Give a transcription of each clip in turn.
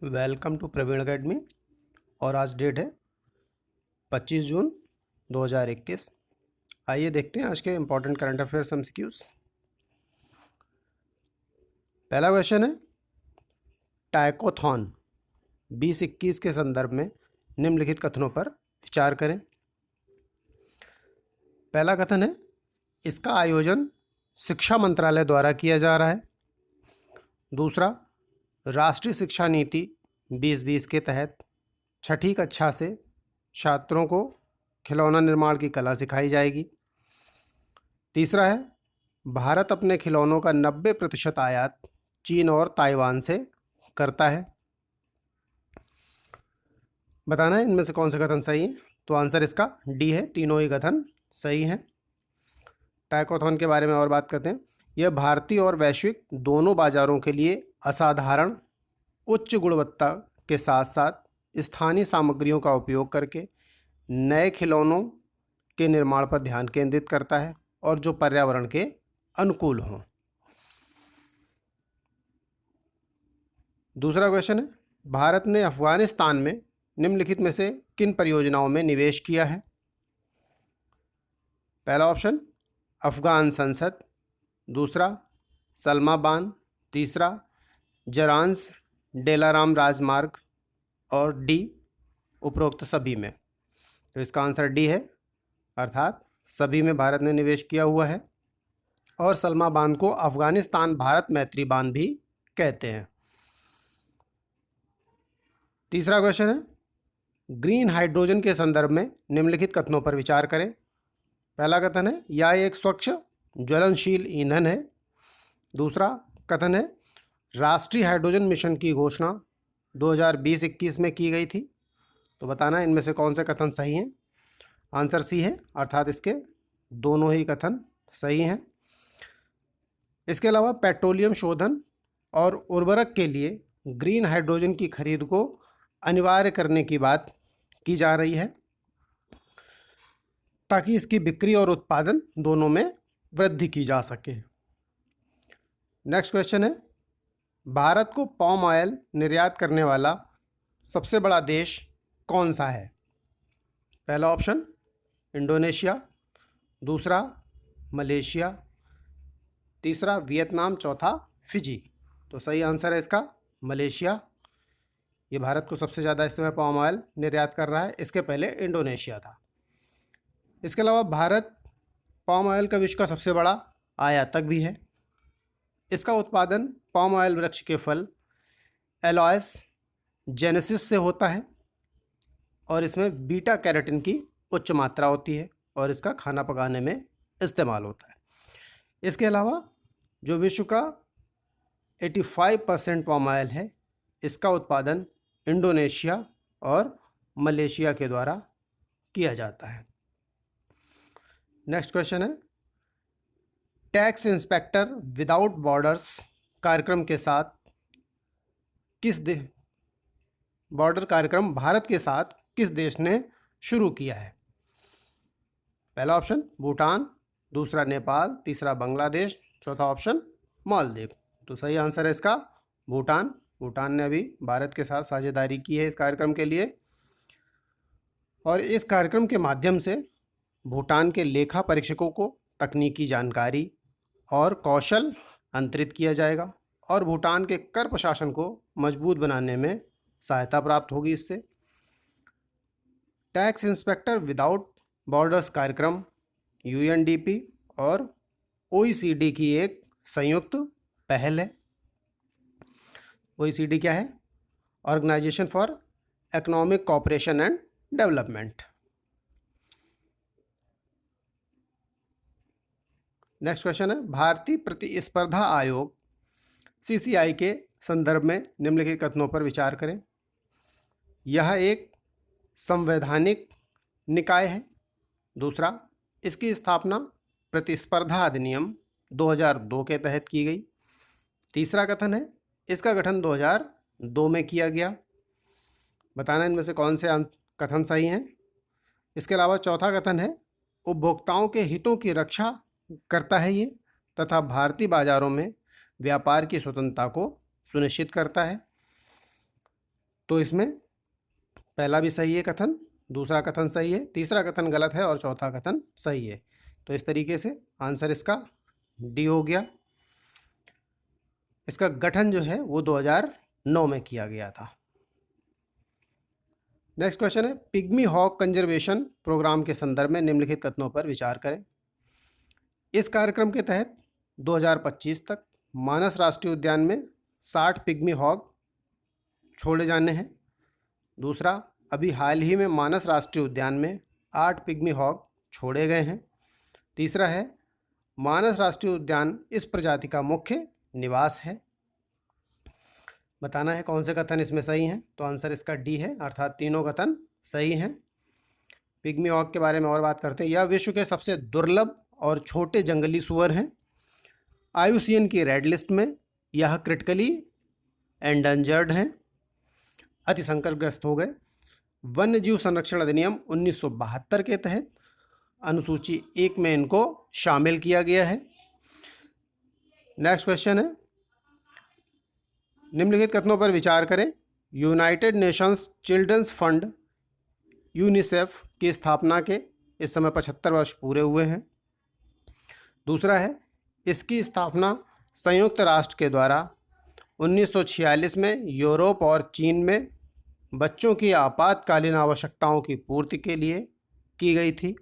Welcome to Praveen academy. और आज date है 25 जून 2021। आइए देखते हैं आज के इम्पोर्टेंट करंट अफेयर्स एमसीक्यूज। पहला क्वेश्चन है, टाइकोथॉन 2021 के संदर्भ में निम्नलिखित कथनों पर विचार करें। पहला कथन है, इसका आयोजन शिक्षा मंत्रालय द्वारा किया जा रहा है। दूसरा, राष्ट्रीय शिक्षा नीति 2020 के तहत छठी कक्षा से छात्रों को खिलौना निर्माण की कला सिखाई जाएगी। तीसरा है, भारत अपने खिलौनों का 90% आयात चीन और ताइवान से करता है। बताना है इनमें से कौन से कथन सही है। तो आंसर इसका डी है, तीनों ही कथन सही हैं। टाइकोथॉन के बारे में और बात करते हैं। यह भारतीय और वैश्विक दोनों बाजारों के लिए असाधारण उच्च गुणवत्ता के साथ साथ स्थानीय सामग्रियों का उपयोग करके नए खिलौनों के निर्माण पर ध्यान केंद्रित करता है और जो पर्यावरण के अनुकूल हों। दूसरा क्वेश्चन है, भारत ने अफगानिस्तान में निम्नलिखित में से किन परियोजनाओं में निवेश किया है। पहला ऑप्शन, अफगान संसद। दूसरा, सलमा बांध। तीसरा, जरांस डेलाराम राजमार्ग। और डी, उपरोक्त सभी में। तो इसका आंसर डी है, अर्थात सभी में भारत ने निवेश किया हुआ है। और सलमा बांध को अफगानिस्तान भारत मैत्री बांध भी कहते हैं। तीसरा क्वेश्चन है, ग्रीन हाइड्रोजन के संदर्भ में निम्नलिखित कथनों पर विचार करें। पहला कथन है, यह एक स्वच्छ ज्वलनशील ईंधन है। दूसरा कथन है, राष्ट्रीय हाइड्रोजन मिशन की घोषणा 2020-21 में की गई थी। तो बताना इनमें से कौन से कथन सही हैं। आंसर सी है, अर्थात इसके दोनों ही कथन सही हैं। इसके अलावा पेट्रोलियम शोधन और उर्वरक के लिए ग्रीन हाइड्रोजन की खरीद को अनिवार्य करने की बात की जा रही है ताकि इसकी बिक्री और उत्पादन दोनों में वृद्धि की जा सके। नेक्स्ट क्वेश्चन है, भारत को पाम ऑयल निर्यात करने वाला सबसे बड़ा देश कौन सा है। पहला ऑप्शन, इंडोनेशिया। दूसरा, मलेशिया। तीसरा, वियतनाम। चौथा, फिजी। तो सही आंसर है इसका मलेशिया। ये भारत को सबसे ज़्यादा इस समय पाम ऑयल निर्यात कर रहा है। इसके पहले इंडोनेशिया था। इसके अलावा भारत पाम ऑयल का विश्व का सबसे बड़ा आयातक भी है। इसका उत्पादन पाम ऑयल वृक्ष के फल एलॉयस जेनेसिस से होता है और इसमें बीटा कैरोटीन की उच्च मात्रा होती है और इसका खाना पकाने में इस्तेमाल होता है। इसके अलावा जो विश्व का 85% पाम ऑयल है, इसका उत्पादन इंडोनेशिया और मलेशिया के द्वारा किया जाता है। नेक्स्ट क्वेश्चन है, टैक्स इंस्पेक्टर विदाउट बॉर्डर्स कार्यक्रम के साथ बॉर्डर कार्यक्रम भारत के साथ किस देश ने शुरू किया है। पहला ऑप्शन, भूटान। दूसरा, नेपाल। तीसरा, बांग्लादेश। चौथा ऑप्शन, मालदीव। तो सही आंसर है इसका भूटान। भूटान ने अभी भारत के साथ साझेदारी की है इस कार्यक्रम के लिए और इस कार्यक्रम के माध्यम से भूटान के लेखा परीक्षकों को तकनीकी जानकारी और कौशल अंतरित किया जाएगा और भूटान के कर प्रशासन को मजबूत बनाने में सहायता प्राप्त होगी इससे। टैक्स इंस्पेक्टर विदाउट बॉर्डर्स कार्यक्रम यूएनडीपी और ओईसीडी की एक संयुक्त पहल है। ओईसीडी क्या है? Organisation for economic cooperation and development. Next question है, भारतीय प्रतिस्पर्धा आयोग सीसीआई के संदर्भ में निम्नलिखित कथनों पर विचार करें। यह एक संवैधानिक निकाय है। दूसरा, इसकी स्थापना प्रतिस्पर्धा अधिनियम 2002 के तहत की गई। तीसरा कथन है, इसका गठन 2002 में किया गया। बताना इनमें से कौन से कथन सही हैं। इसके अलावा चौथा कथन है, उपभोक्ताओं के हितों की रक्षा करता है ये तथा भारतीय बाजारों में व्यापार की स्वतंत्रता को सुनिश्चित करता है। तो इसमें पहला भी सही है कथन, दूसरा कथन सही है, तीसरा कथन गलत है और चौथा कथन सही है। तो इस तरीके से आंसर इसका डी हो गया। इसका गठन जो है वो 2009 में किया गया था। नेक्स्ट क्वेश्चन है, पिग्मी हॉक कंजर्वेशन प्रोग्राम के संदर्भ में निम्नलिखित कथनों पर विचार करें। इस कार्यक्रम के तहत 2025 तक मानस राष्ट्रीय उद्यान में 60 पिग्मी हॉग छोड़े जाने हैं। दूसरा, अभी हाल ही में मानस राष्ट्रीय उद्यान में 8 पिग्मी हॉग छोड़े गए हैं। तीसरा है, मानस राष्ट्रीय उद्यान इस प्रजाति का मुख्य निवास है। बताना है कौन से कथन इसमें सही हैं। तो आंसर इसका डी है, अर्थात तीनों कथन सही हैं। पिग्मी हॉग के बारे में और बात करते हैं। यह विश्व के सबसे दुर्लभ और छोटे जंगली सुअर हैं। IUCN की रेड लिस्ट में यह क्रिटिकली एंडेंजर्ड हैं, अति संकटग्रस्त हो गए। वन्य जीव संरक्षण अधिनियम 1972 के तहत अनुसूची 1 में इनको शामिल किया गया है। नेक्स्ट क्वेश्चन है, निम्नलिखित कथनों पर विचार करें। United Nations children's fund UNICEF की स्थापना के इस समय 75 वर्ष पूरे हुए हैं। दूसरा है, इसकी स्थापना संयुक्त राष्ट्र के द्वारा 1946 में यूरोप और चीन में बच्चों की आपातकालीन आवश्यकताओं की पूर्ति के लिए की गई थी।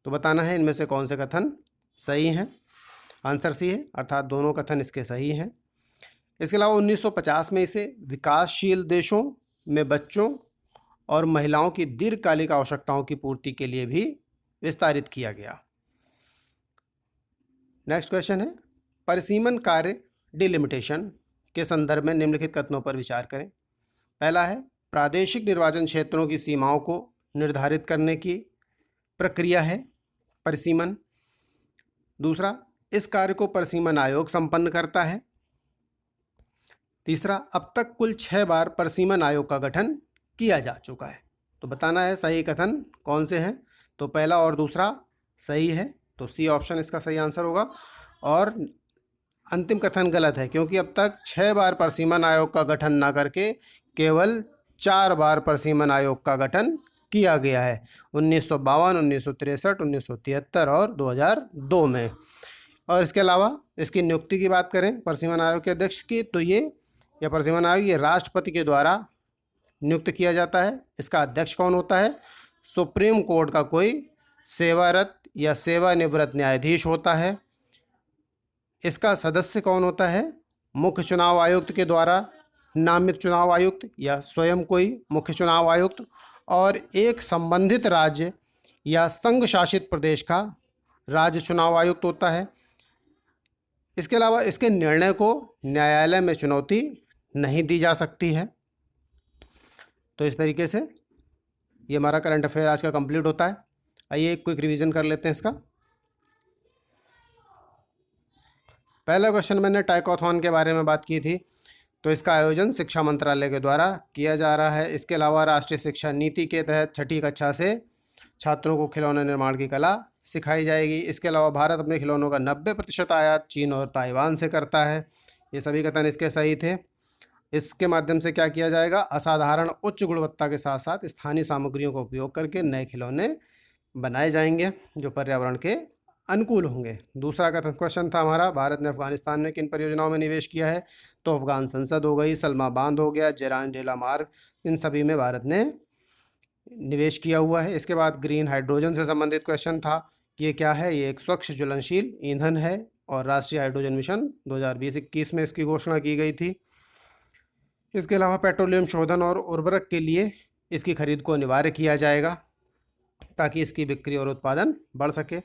तो बताना है इनमें से कौन से कथन सही हैं। आंसर सी है, अर्थात दोनों कथन इसके सही हैं। इसके अलावा 1950 में इसे विकासशील देशों में बच्चों और महिलाओं की दीर्घकालिक आवश्यकताओं की पूर्ति के लिए भी विस्तारित किया गया। नेक्स्ट क्वेश्चन है, परिसीमन कार्य डिलिमिटेशन के संदर्भ में निम्नलिखित कथनों पर विचार करें। पहला है, प्रादेशिक निर्वाचन क्षेत्रों की सीमाओं को निर्धारित करने की प्रक्रिया है परिसीमन। दूसरा, इस कार्य को परिसीमन आयोग संपन्न करता है। तीसरा, अब तक कुल 6 बार परिसीमन आयोग का गठन किया जा चुका है। तो बताना है सही कथन कौन से हैं। तो पहला और दूसरा सही है, तो सी ऑप्शन इसका सही आंसर होगा। और अंतिम कथन गलत है, क्योंकि अब तक 6 बार परिसीमन आयोग का गठन ना करके केवल 4 बार परिसीमन आयोग का गठन किया गया है, 1952, 1963, 1973 और 2002 में। और इसके अलावा इसकी नियुक्ति की बात करें परिसीमन आयोग के अध्यक्ष की, तो ये परिसीमन आयोग ये राष्ट्रपति के द्वारा नियुक्त किया जाता है। इसका अध्यक्ष कौन होता है? सुप्रीम कोर्ट का कोई सेवारत या सेवानिवृत्त न्यायाधीश होता है। इसका सदस्य कौन होता है? मुख्य चुनाव आयुक्त के द्वारा नामित चुनाव आयुक्त या स्वयं कोई मुख्य चुनाव आयुक्त, और एक संबंधित राज्य या संघ शासित प्रदेश का राज्य चुनाव आयुक्त होता है। इसके अलावा इसके निर्णय को न्यायालय में चुनौती नहीं दी जा सकती है। तो इस तरीके से ये हमारा करंट अफेयर आज का कंप्लीट होता है। आइए एक क्विक रिवीजन कर लेते हैं इसका। पहला क्वेश्चन मैंने टाइकोथॉन के बारे में बात की थी, तो इसका आयोजन शिक्षा मंत्रालय के द्वारा किया जा रहा है। इसके अलावा राष्ट्रीय शिक्षा नीति के तहत 6ठी कक्षा से छात्रों को खिलौने निर्माण की कला सिखाई जाएगी। इसके अलावा भारत अपने खिलौनों का 90% आयात चीन और ताइवान से करता है। ये सभी कथन इसके सही थे। इसके माध्यम से क्या किया जाएगा? असाधारण उच्च गुणवत्ता के साथ साथ स्थानीय सामग्रियों का उपयोग करके नए खिलौने बनाए जाएंगे जो पर्यावरण के अनुकूल होंगे। दूसरा क्वेश्चन था हमारा, भारत ने अफगानिस्तान में किन परियोजनाओं में निवेश किया है? तो अफगान संसद हो गई, सलमा बांध हो गया, जरान ढेला मार्ग, इन सभी में भारत ने निवेश किया हुआ है। इसके बाद ग्रीन हाइड्रोजन से संबंधित क्वेश्चन था कि ये क्या है? ये एक स्वच्छ ज्वलनशील ईंधन है और राष्ट्रीय हाइड्रोजन मिशन 2020-21 में इसकी घोषणा की गई थी। इसके अलावा पेट्रोलियम शोधन और उर्वरक के लिए इसकी खरीद को अनिवार्य किया जाएगा ताकि इसकी बिक्री और उत्पादन बढ़ सके।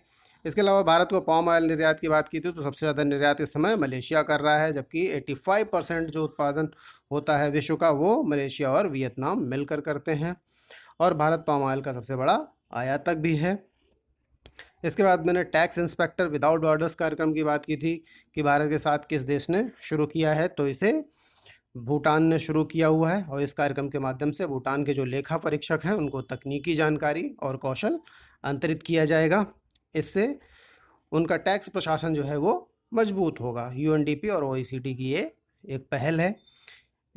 इसके अलावा भारत को पाम ऑयल निर्यात की बात की थी, तो सबसे ज़्यादा निर्यात इस समय मलेशिया कर रहा है, जबकि 85% जो उत्पादन होता है विश्व का वो मलेशिया और वियतनाम मिलकर करते हैं। और भारत पाम ऑयल का सबसे बड़ा आयातक भी है। इसके बाद मैंने टैक्स इंस्पेक्टर विदाउट बॉर्डर्स कार्यक्रम की बात की थी कि भारत के साथ किस देश ने शुरू किया है, तो इसे भूटान ने शुरू किया हुआ है। और इस कार्यक्रम के माध्यम से भूटान के जो लेखा परीक्षक हैं उनको तकनीकी जानकारी और कौशल अंतरित किया जाएगा। इससे उनका टैक्स प्रशासन जो है वो मजबूत होगा। UNDP और OECD की ये एक पहल है।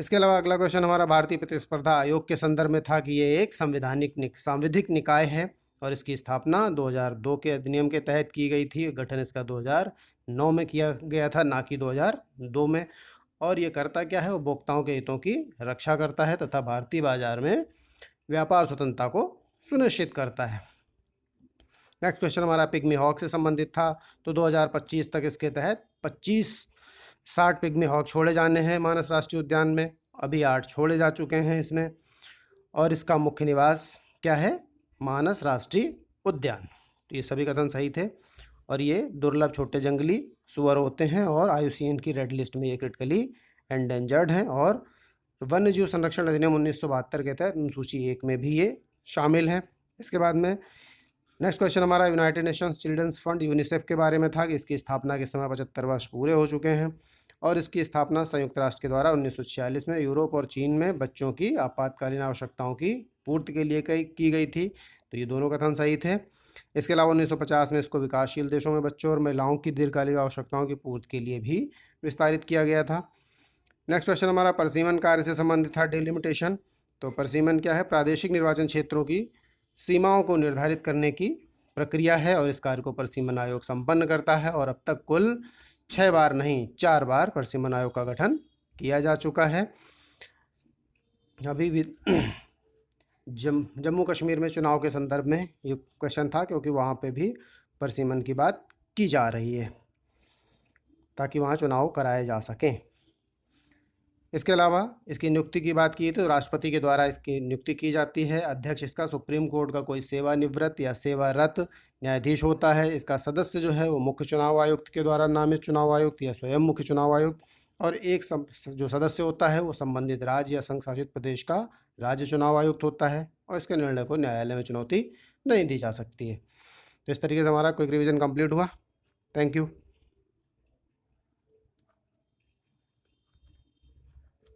इसके अलावा अगला क्वेश्चन हमारा भारतीय प्रतिस्पर्धा आयोग के संदर्भ में था कि ये एक सांविधिक निकाय है और इसकी स्थापना 2002 के अधिनियम के तहत की गई थी। गठन इसका 2009 में किया गया था, ना कि 2002 में। और ये करता क्या है, उपभोक्ताओं के हितों की रक्षा करता है तथा भारतीय बाजार में व्यापार स्वतंत्रता को सुनिश्चित करता है। नेक्स्ट क्वेश्चन हमारा पिग्मी हॉक से संबंधित था। तो 2025 तक इसके तहत 60 पिग्मी हॉक छोड़े जाने हैं मानस राष्ट्रीय उद्यान में। अभी 8 छोड़े जा चुके हैं इसमें। और इसका मुख्य निवास क्या है, मानस राष्ट्रीय उद्यान। तो ये सभी कथन सही थे। और ये दुर्लभ छोटे जंगली सुअर होते हैं और IUCN की रेड लिस्ट में ये क्रिटिकली एंडेंजर्ड हैं और वन्य जीव संरक्षण अधिनियम 1972 के तहत सूची 1 में भी ये शामिल हैं। इसके बाद में नेक्स्ट क्वेश्चन हमारा United Nations children's fund UNICEF के बारे में था कि इसकी स्थापना के समय 75 वर्ष पूरे हो चुके हैं और इसकी स्थापना संयुक्त राष्ट्र के द्वारा 1946 में यूरोप और चीन में बच्चों की आपातकालीन आवश्यकताओं की पूर्ति के लिए की गई थी। तो ये दोनों कथन सही थे। इसके अलावा 1950 में इसको विकासशील देशों में बच्चों और महिलाओं की दीर्घकालिक आवश्यकताओं की पूर्ति के लिए भी विस्तारित किया गया था। नेक्स्ट क्वेश्चन हमारा परिसीमन कार्य से संबंधित था, डिलिमिटेशन। तो परिसीमन क्या है, प्रादेशिक निर्वाचन क्षेत्रों की सीमाओं को निर्धारित करने की प्रक्रिया है और इस कार्य को परिसीमन आयोग संपन्न करता है और अब तक कुल 6 बार नहीं 4 बार परिसीमन आयोग का गठन किया जा चुका है। अभी भी जम्मू कश्मीर में चुनाव के संदर्भ में ये क्वेश्चन था क्योंकि वहाँ पे भी परिसीमन की बात की जा रही है ताकि वहाँ चुनाव कराए जा सकें। इसके अलावा इसकी नियुक्ति की बात की तो राष्ट्रपति के द्वारा इसकी नियुक्ति की जाती है। अध्यक्ष इसका सुप्रीम कोर्ट का कोई सेवानिवृत्त या सेवारत न्यायाधीश होता है। इसका सदस्य जो है वो मुख्य चुनाव आयुक्त के द्वारा नामित चुनाव आयुक्त या स्वयं मुख्य चुनाव आयुक्त, और एक जो सदस्य होता है वो संबंधित राज्य या संघ शासित प्रदेश का राज्य चुनाव आयुक्त होता है और इसके निर्णय को न्यायालय में चुनौती नहीं दी जा सकती है। तो इस तरीके से हमारा क्विक रिवीजन कंप्लीट हुआ। Thank you.